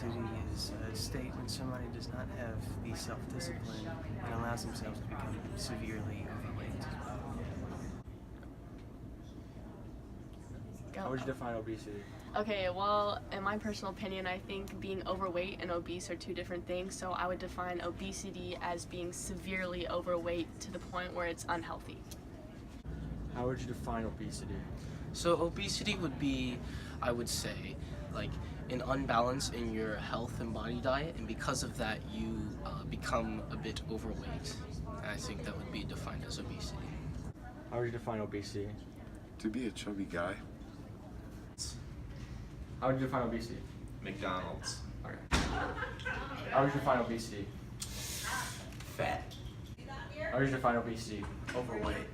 obesity is a state when somebody does not have the self-discipline and allows themselves to become severely overweight. How would you define obesity? Okay, well, in my personal opinion, I think being overweight and obese are two different things, so I would define obesity as being severely overweight to the point where it's unhealthy. How would you define obesity? So obesity would be, I would say, like an unbalance in your health and body diet, and because of that you become a bit overweight. And I think that would be defined as obesity. How would you define obesity? To be a chubby guy. How would you define obesity? McDonald's. Okay. How would you define obesity? Fat. How would you define obesity? Overweight.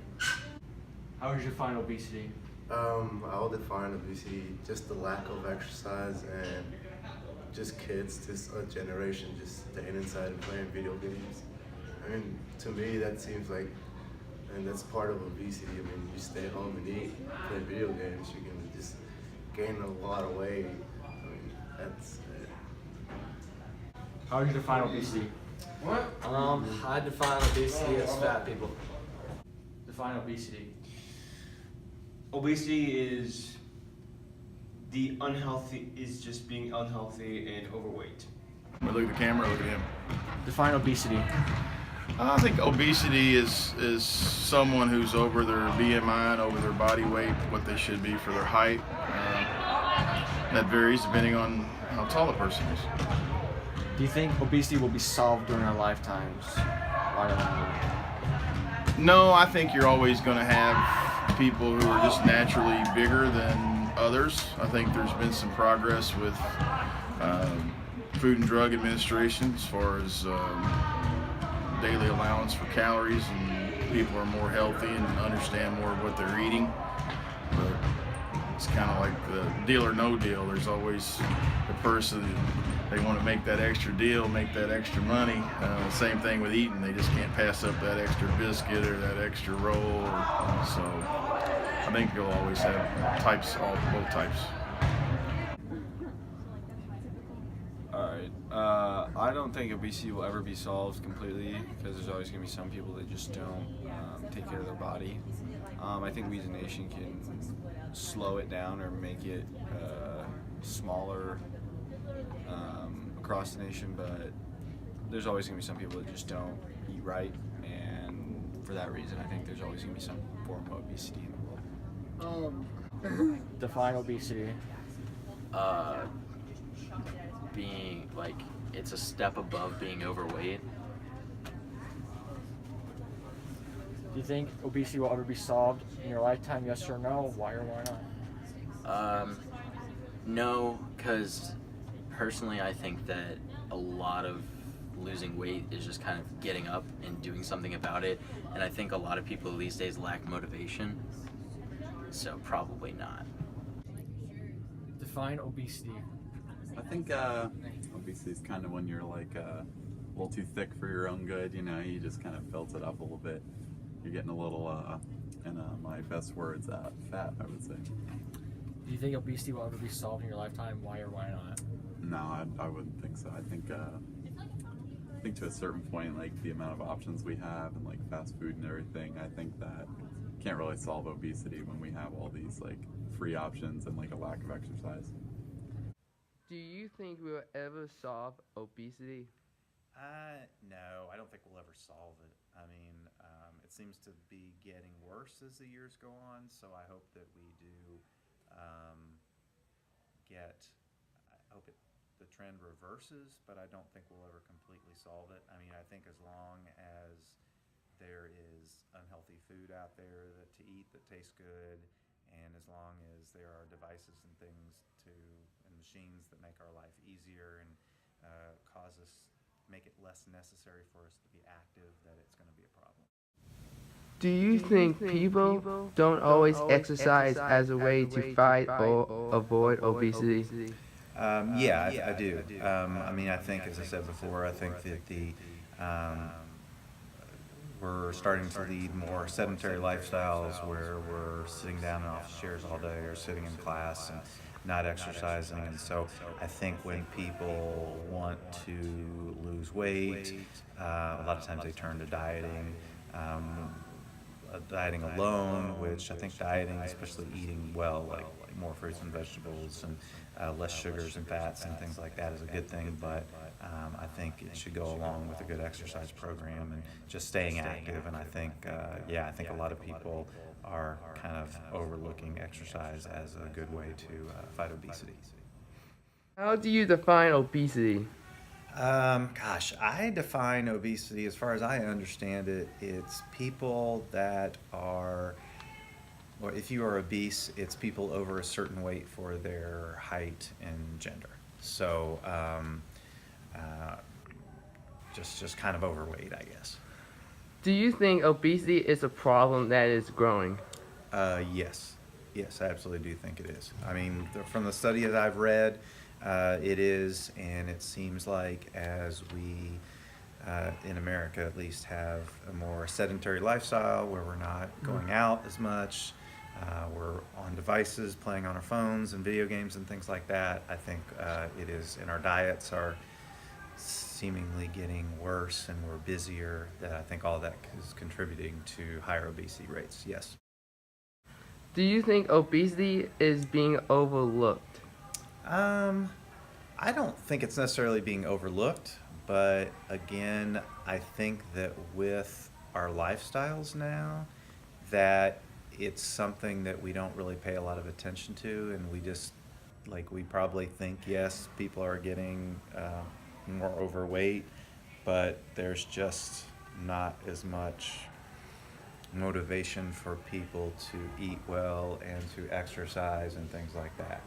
How would you define obesity? I'll define obesity just the lack of exercise and just kids, just a generation just staying inside and playing video games. I mean, to me that seems like, and that's part of obesity. I mean, you stay home and eat, play video games, you can just gain a lot of weight. I mean, that's it. How would you define obesity? I define obesity as fat people. Define obesity. Obesity is just being unhealthy and overweight. Look at the camera, look at him. Define obesity. I think obesity is someone who's over their BMI and over their body weight, what they should be for their height. That varies depending on how tall the person is. Do you think obesity will be solved during our lifetimes? Why don't No, I think you're always going to have people who are just naturally bigger than others. I think there's been some progress with Food and Drug Administration as far as daily allowance for calories, and people are more healthy and understand more of what they're eating. But it's kind of like the deal or no deal. There's always the person, they want to make that extra deal, make that extra money. Same thing with eating. They just can't pass up that extra biscuit or that extra roll. So I think you'll always have both types. Alright, I don't think obesity will ever be solved completely because there's always going to be some people that just don't take care of their body. I think we as a nation can slow it down or make it smaller across the nation, but there's always going to be some people that just don't eat right, and for that reason I think there's always going to be some form of obesity in the world. Define obesity. Being like, it's a step above being overweight. Do you think obesity will ever be solved in your lifetime? Yes or no? Why or why not? No, because personally I think that a lot of losing weight is just kind of getting up and doing something about it, and I think a lot of people these days lack motivation, so probably not. Define obesity. I think obesity is kind of when you're like a little too thick for your own good, you know, you just kind of built it up a little bit. You're getting a little, in my best words, fat, I would say. Do you think obesity will ever be solved in your lifetime? Why or why not? No, I wouldn't think so. I think to a certain point, like the amount of options we have and like fast food and everything, I think that can't really solve obesity when we have all these like free options and like a lack of exercise. Do you think we will ever solve obesity? No, I don't think we'll ever solve it. I mean, it seems to be getting worse as the years go on, so I hope that we do the trend reverses, but I don't think we'll ever completely solve it. I mean, I think as long as there is unhealthy food out there to eat that tastes good, and as long as there are devices and things and machines that make our life easier and make it less necessary for us to be active, that it's going to be a problem. Do you think people don't always exercise as a way to fight or avoid obesity? Yeah, I do. I mean, I think, as I said before, I think that we're starting to lead more sedentary lifestyles where we're sitting down in office chairs all day or sitting in class, and not exercising. And so I think when people want to lose weight, a lot of times they turn to dieting. Dieting alone, which I think dieting, especially eating well, like more fruits and vegetables and less sugars and fats and things like that, is a good thing. But I think it should go along with a good exercise program and just staying active. And I think, I think a lot of people are kind of overlooking exercise as a good way to fight obesity. How do you define obesity? I define obesity, as far as I understand it, it's people that are, or if you are obese, it's people over a certain weight for their height and gender. So, just kind of overweight, I guess. Do you think obesity is a problem that is growing? Yes, I absolutely do think it is. I mean, from the studies I've read, it is, and it seems like as we, in America at least, have a more sedentary lifestyle where we're not going out as much, we're on devices, playing on our phones and video games and things like that. I think it is, and our diets are seemingly getting worse and we're busier, that I think all that is contributing to higher obesity rates, yes. Do you think obesity is being overlooked? I don't think it's necessarily being overlooked, but again, I think that with our lifestyles now, that it's something that we don't really pay a lot of attention to, and we just, we probably think, yes, people are getting more overweight, but there's just not as much motivation for people to eat well and to exercise and things like that.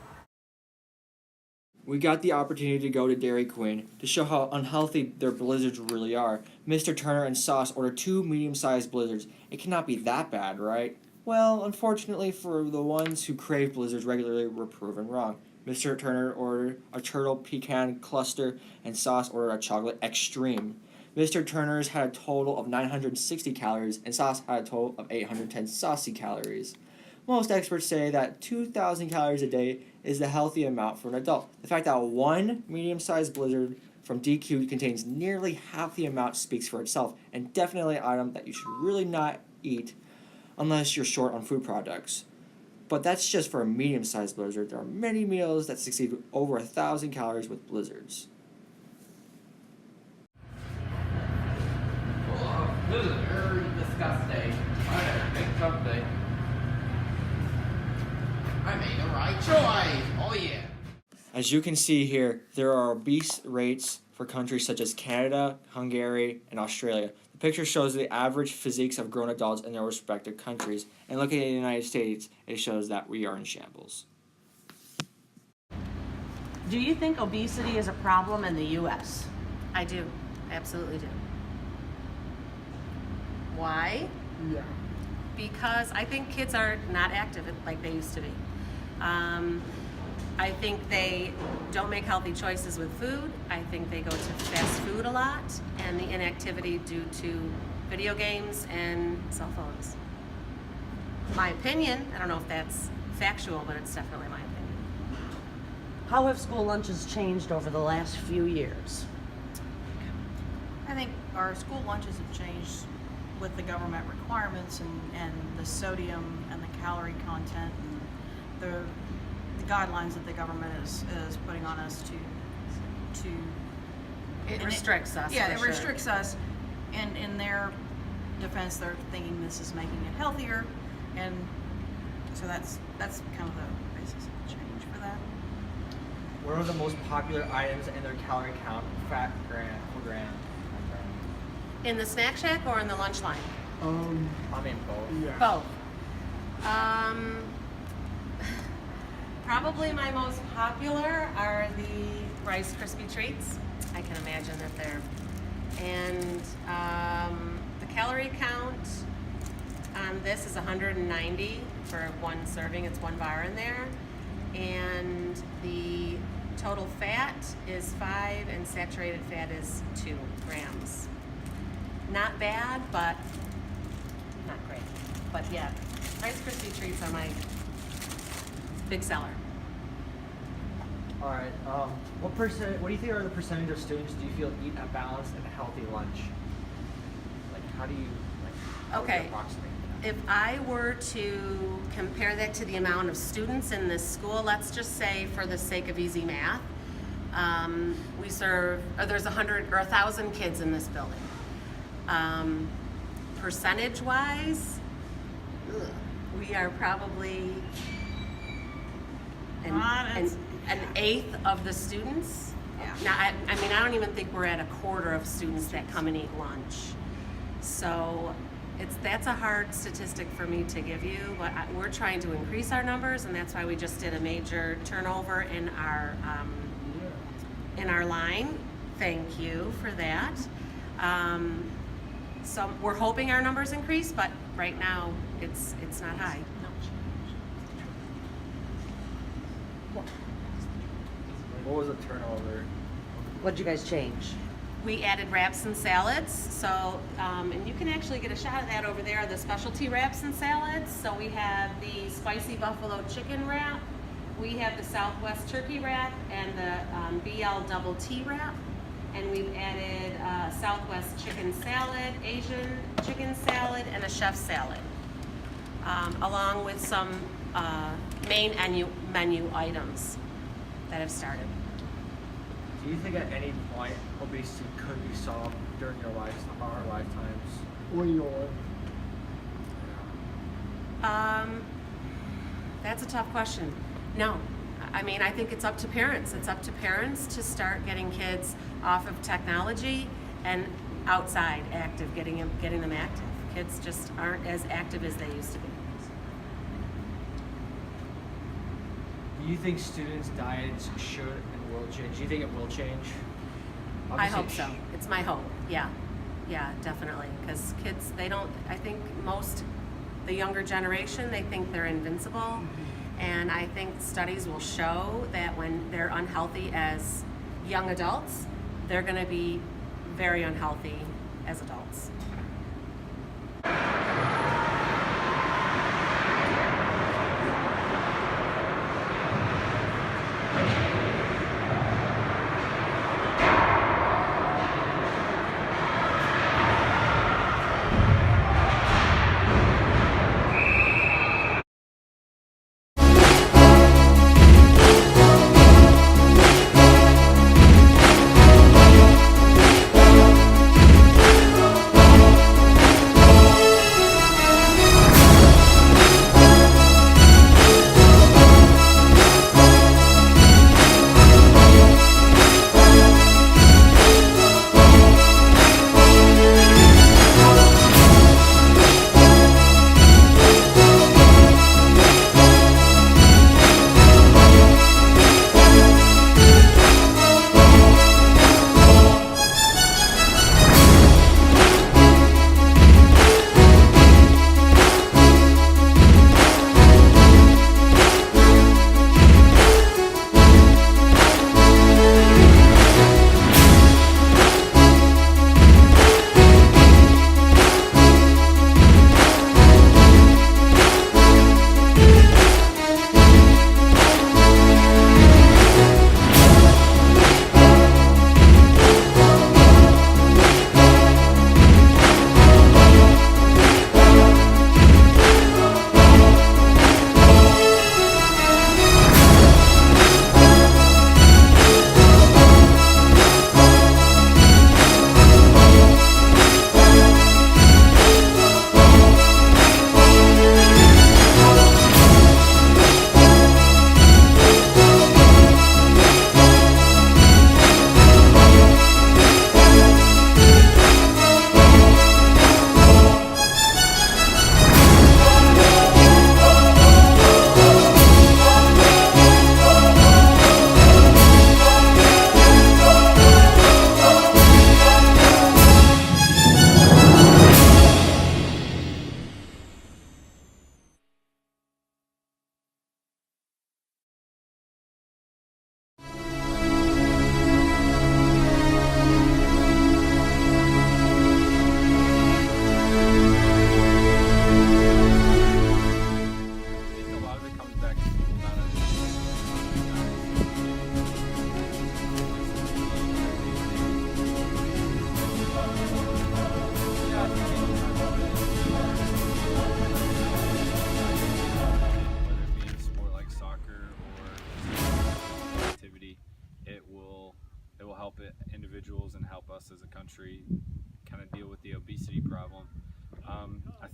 We got the opportunity to go to Dairy Queen to show how unhealthy their blizzards really are. Mr. Turner and Sauce ordered 2 medium-sized blizzards. It cannot be that bad, right? Well, unfortunately for the ones who crave blizzards regularly, were proven wrong. Mr. Turner ordered a turtle pecan cluster, and Sauce ordered a chocolate extreme. Mr. Turner's had a total of 960 calories, and Sauce had a total of 810 saucy calories. Most experts say that 2,000 calories a day is the healthy amount for an adult. The fact that one medium-sized blizzard from DQ contains nearly half the amount speaks for itself, and definitely an item that you should really not eat unless you're short on food products. But that's just for a medium-sized blizzard. There are many meals that succeed with over 1,000 calories with blizzards. This is very disgusting. I had to make something. I made the right choice. Oh yeah. As you can see here, there are obese rates for countries such as Canada, Hungary, and Australia. The picture shows the average physiques of grown adults in their respective countries. And looking at the United States, it shows that we are in shambles. Do you think obesity is a problem in the U.S.? I do. I absolutely do. Why? Yeah. Because I think kids are not active like they used to be. I think they don't make healthy choices with food. I think they go to fast food a lot, and the inactivity due to video games and cell phones. My opinion, I don't know if that's factual, but it's definitely my opinion. How have school lunches changed over the last few years? I think our school lunches have changed with the government requirements and the sodium and the calorie content and the guidelines that the government is putting on us to It restricts us. Yeah, for it sure. restricts us, and in their defense, they're thinking this is making it healthier, and so that's kind of the basis of the change for that. What are the most popular items in their calorie count, fat per gram? In the snack shack or in the lunch line? I mean both. Yeah. Both. Probably my most popular are the Rice Krispie Treats. I can imagine that they're, and the calorie count on this is 190 for one serving. It's 1 bar in there, and the total fat is 5 and saturated fat is 2 grams. Not bad, but not great. But yeah, Rice Krispie Treats are my big seller. All right. What do you think are the percentage of students do you feel eat a balanced and healthy lunch? Like, how do you how would you Okay. approximate that? If I were to compare that to the amount of students in this school, let's just say for the sake of easy math, we serve, there's 100 or 1,000 kids in this building. Percentage-wise, we are probably an eighth of the students. Yeah. Now, I mean, I don't even think we're at a quarter of students that come and eat lunch. So that's a hard statistic for me to give you, but we're trying to increase our numbers, and that's why we just did a major turnover in our line. Thank you for that. So we're hoping our numbers increase, but right now it's not high. What was the turnover? What'd you guys change? We added wraps and salads, so and you can actually get a shot of that over there, the specialty wraps and salads. So we have the spicy buffalo chicken wrap, we have the Southwest turkey wrap, and the BL double T wrap. And we've added Southwest chicken salad, Asian chicken salad, and a chef salad, along with some main menu items that have started. Do you think at any point obesity could be solved during our lifetimes? Or your? That's a tough question. No. I mean, I think it's up to parents. It's up to parents to start getting kids off of technology and outside active, getting them active. Kids just aren't as active as they used to be. Do you think students' diets should and will change? Do you think it will change? I Obviously, hope so. It's my hope. Yeah, definitely. Because kids, I think the younger generation, they think they're invincible. And I think studies will show that when they're unhealthy as young adults, they're going to be very unhealthy as adults.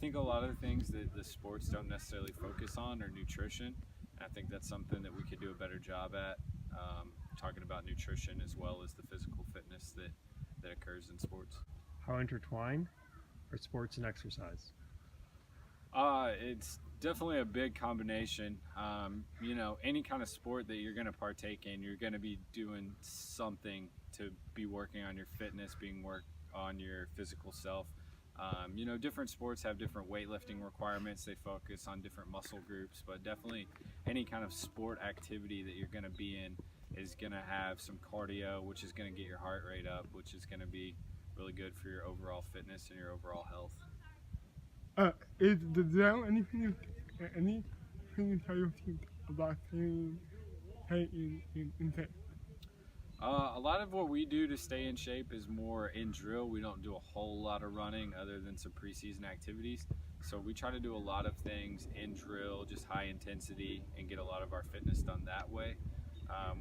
think a lot of the things that the sports don't necessarily focus on are nutrition. And I think that's something that we could do a better job at, talking about nutrition as well as the physical fitness that occurs in sports. How intertwined are sports and exercise? It's definitely a big combination. Any kind of sport that you're going to partake in, you're going to be doing something to be working on your fitness, being work on your physical self. Different sports have different weightlifting requirements. They focus on different muscle groups, but definitely any kind of sport activity that you're going to be in is going to have some cardio, which is going to get your heart rate up, which is going to be really good for your overall fitness and your overall health. Is there anything you tell your team about staying in shape? A lot of what we do to stay in shape is more in drill. We don't do a whole lot of running other than some preseason activities. So we try to do a lot of things in drill, just high intensity, and get a lot of our fitness done that way.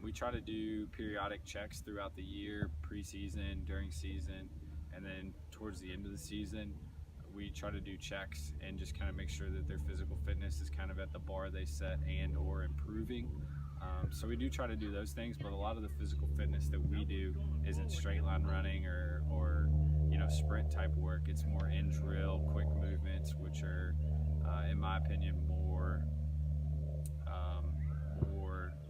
We try to do periodic checks throughout the year, preseason, during season, and then towards the end of the season, we try to do checks and just kind of make sure that their physical fitness is kind of at the bar they set and or improving. So we do try to do those things, but a lot of the physical fitness that we do isn't straight line running or sprint type work. It's more in drill, quick movements, which are, in my opinion, more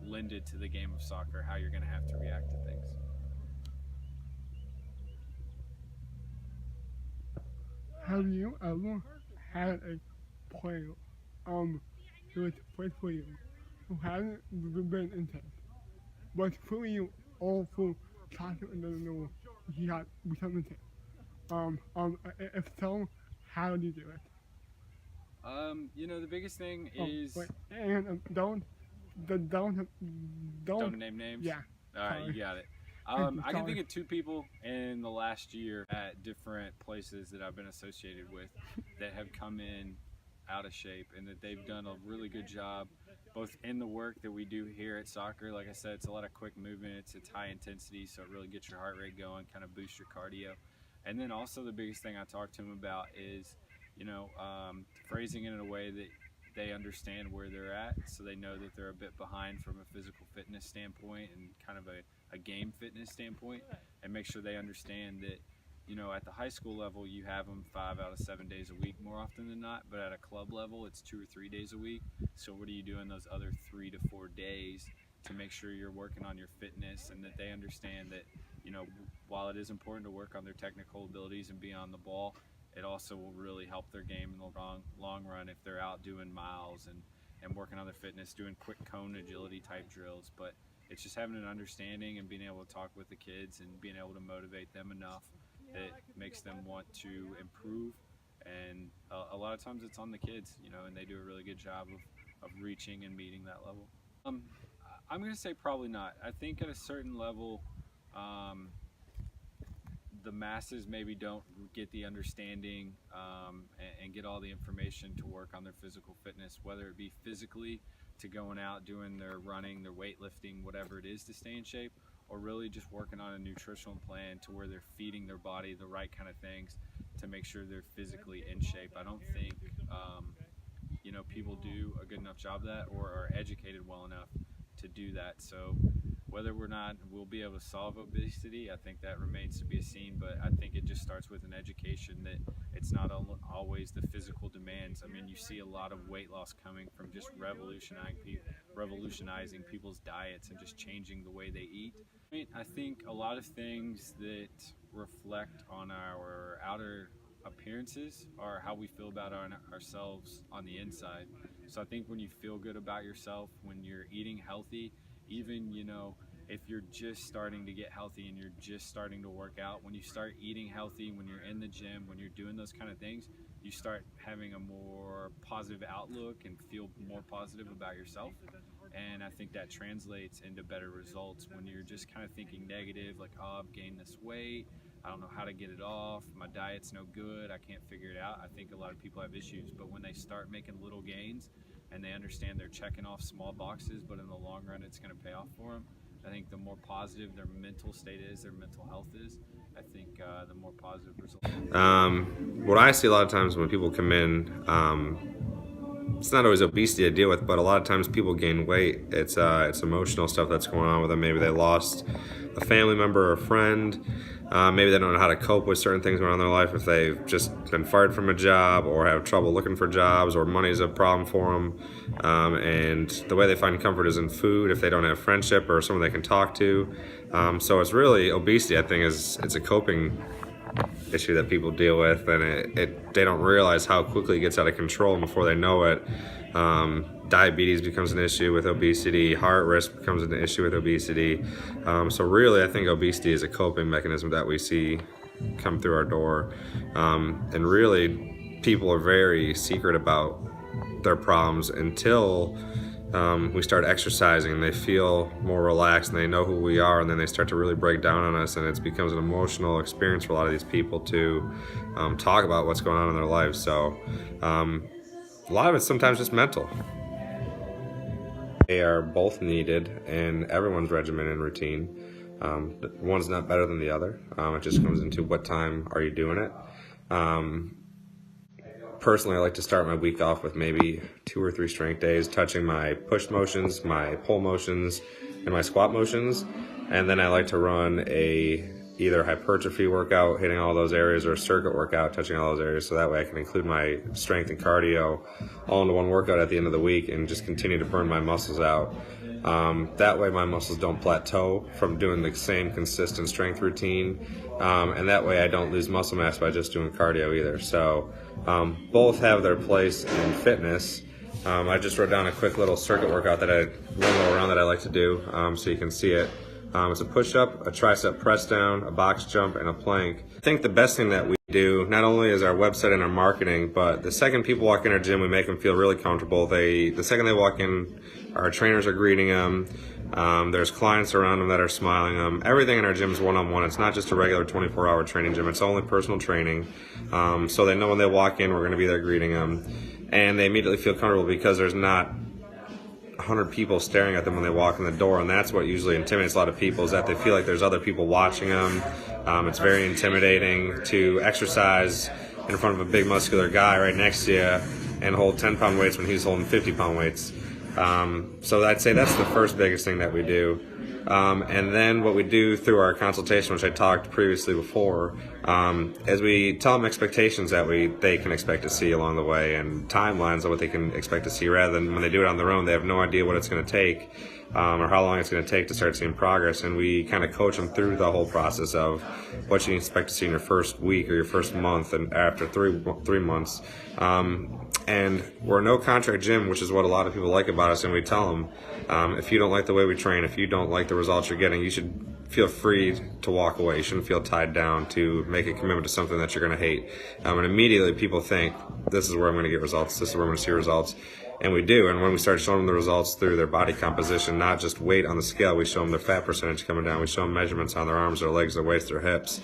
lended to the game of soccer, how you're going to have to react to things. Have you ever had a player who was played for you who hasn't been in shape, but for you all through soccer and then he had become in shape? If so, how do you do it? The biggest thing is... Don't name names? Yeah. All right, you got it. I can think of 2 people in the last year at different places that I've been associated with that have come in out of shape, and that they've done a really good job both in the work that we do here at soccer. Like I said, it's a lot of quick movement, it's high intensity, so it really gets your heart rate going, kind of boosts your cardio. And then also the biggest thing I talk to them about is, phrasing it in a way that they understand where they're at, so they know that they're a bit behind from a physical fitness standpoint and kind of a game fitness standpoint, and make sure they understand that, at the high school level, you have them 5 out of 7 days a week more often than not, but at a club level, it's 2 or 3 days a week. So what are you doing those other 3 to 4 days to make sure you're working on your fitness, and that they understand that, while it is important to work on their technical abilities and be on the ball, it also will really help their game in the long run if they're out doing miles and working on their fitness, doing quick cone agility type drills. But it's just having an understanding and being able to talk with the kids and being able to motivate them enough that makes them want to improve. And a lot of times it's on the kids, and they do a really good job of reaching and meeting that level. I'm going to say probably not. I think at a certain level, the masses maybe don't get the understanding and get all the information to work on their physical fitness, whether it be physically to going out, doing their running, their weightlifting, whatever it is to stay in shape, or really just working on a nutritional plan to where they're feeding their body the right kind of things to make sure they're physically in shape. I don't think people do a good enough job of that or are educated well enough to do that. So whether or not we'll be able to solve obesity, I think that remains to be seen, but I think it just starts with an education that it's not always the physical demands. I mean, you see a lot of weight loss coming from just revolutionizing people's diets and just changing the way they eat. I think a lot of things that reflect on our outer appearances are how we feel about ourselves on the inside. So I think when you feel good about yourself, when you're eating healthy, even if you're just starting to get healthy and you're just starting to work out, when you start eating healthy, when you're in the gym, when you're doing those kind of things, you start having a more positive outlook and feel more positive about yourself. And I think that translates into better results. When you're just kind of thinking negative, like, oh, I've gained this weight, I don't know how to get it off, my diet's no good, I can't figure it out, I think a lot of people have issues. But when they start making little gains and they understand they're checking off small boxes, but in the long run it's going to pay off for them, I think the more positive their mental state is, their mental health is, I think the more positive results. What I see a lot of times when people come in, it's not always obesity I deal with, but a lot of times people gain weight. It's emotional stuff that's going on with them. Maybe they lost a family member or a friend. Maybe they don't know how to cope with certain things going on in their life. If they've just been fired from a job or have trouble looking for jobs, or money's a problem for them. And the way they find comfort is in food if they don't have friendship or someone they can talk to. So it's really obesity, I think, it's a coping issue that people deal with, and they don't realize how quickly it gets out of control, and before they know it, diabetes becomes an issue with obesity, heart risk becomes an issue with obesity. So really, I think obesity is a coping mechanism that we see come through our door. And really, people are very secret about their problems until we start exercising and they feel more relaxed and they know who we are, and then they start to really break down on us, and it becomes an emotional experience for a lot of these people to talk about what's going on in their lives. So a lot of it's sometimes just mental. They are both needed in everyone's regimen and routine. One's not better than the other. It just comes into what time are you doing it. Personally, I like to start my week off with maybe 2 or 3 strength days, touching my push motions, my pull motions, and my squat motions. And then I like to run either hypertrophy workout, hitting all those areas, or a circuit workout, touching all those areas, so that way I can include my strength and cardio all into one workout at the end of the week and just continue to burn my muscles out. That way my muscles don't plateau from doing the same consistent strength routine, and that way I don't lose muscle mass by just doing cardio either. So both have their place in fitness. I just wrote down a quick little circuit workout that one little round that I like to do, so you can see it. It's a push-up, a tricep press down, a box jump, and a plank. I think the best thing that we do, not only is our website and our marketing, but the second people walk in our gym, we make them feel really comfortable. The second they walk in, our trainers are greeting them. There's clients around them that are smiling them. Everything in our gym is one-on-one. It's not just a regular 24-hour training gym. It's only personal training. So they know when they walk in, we're going to be there greeting them. And they immediately feel comfortable because there's not 100 people staring at them when they walk in the door, and that's what usually intimidates a lot of people, is that they feel like there's other people watching them. It's very intimidating to exercise in front of a big muscular guy right next to you and hold 10-pound weights when he's holding 50-pound weights. So I'd say that's the first biggest thing that we do. And then what we do through our consultation, which I talked previously before, is we tell them expectations that they can expect to see along the way, and timelines of what they can expect to see, rather than when they do it on their own, they have no idea what it's going to take, or how long it's going to take to start seeing progress. And we kind of coach them through the whole process of what you can expect to see in your first week or your first month, and after three months. And we're a no-contract gym, which is what a lot of people like about us, and we tell them, if you don't like the way we train, if you don't like the results you're getting, you should feel free to walk away. You shouldn't feel tied down to make a commitment to something that you're going to hate. And immediately people think, this is where I'm going to get results, this is where I'm going to see results. And we do. And when we start showing them the results through their body composition, not just weight on the scale, we show them their fat percentage coming down, we show them measurements on their arms, their legs, their waist, their hips,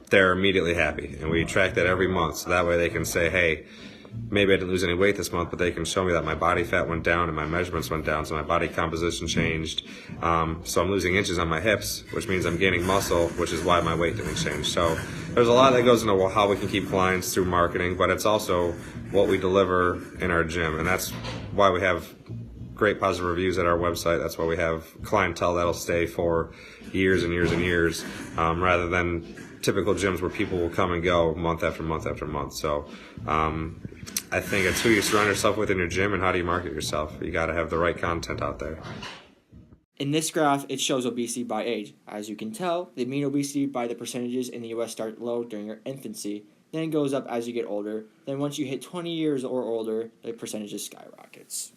they're immediately happy. And we track that every month, so that way they can say, hey, maybe I didn't lose any weight this month, but they can show me that my body fat went down and my measurements went down, so my body composition changed. So I'm losing inches on my hips, which means I'm gaining muscle, which is why my weight didn't change. So there's a lot that goes into how we can keep clients through marketing, but it's also what we deliver in our gym, and that's why we have great positive reviews at our website. That's why we have clientele that'll stay for years and years and years, rather than typical gyms where people will come and go month after month after month. So I think it's who you surround yourself with in your gym and how do you market yourself. You got to have the right content out there. In this graph, it shows obesity by age. As you can tell, the mean obesity by the percentages in the U.S. start low during your infancy, then goes up as you get older. Then once you hit 20 years or older, the percentages skyrockets.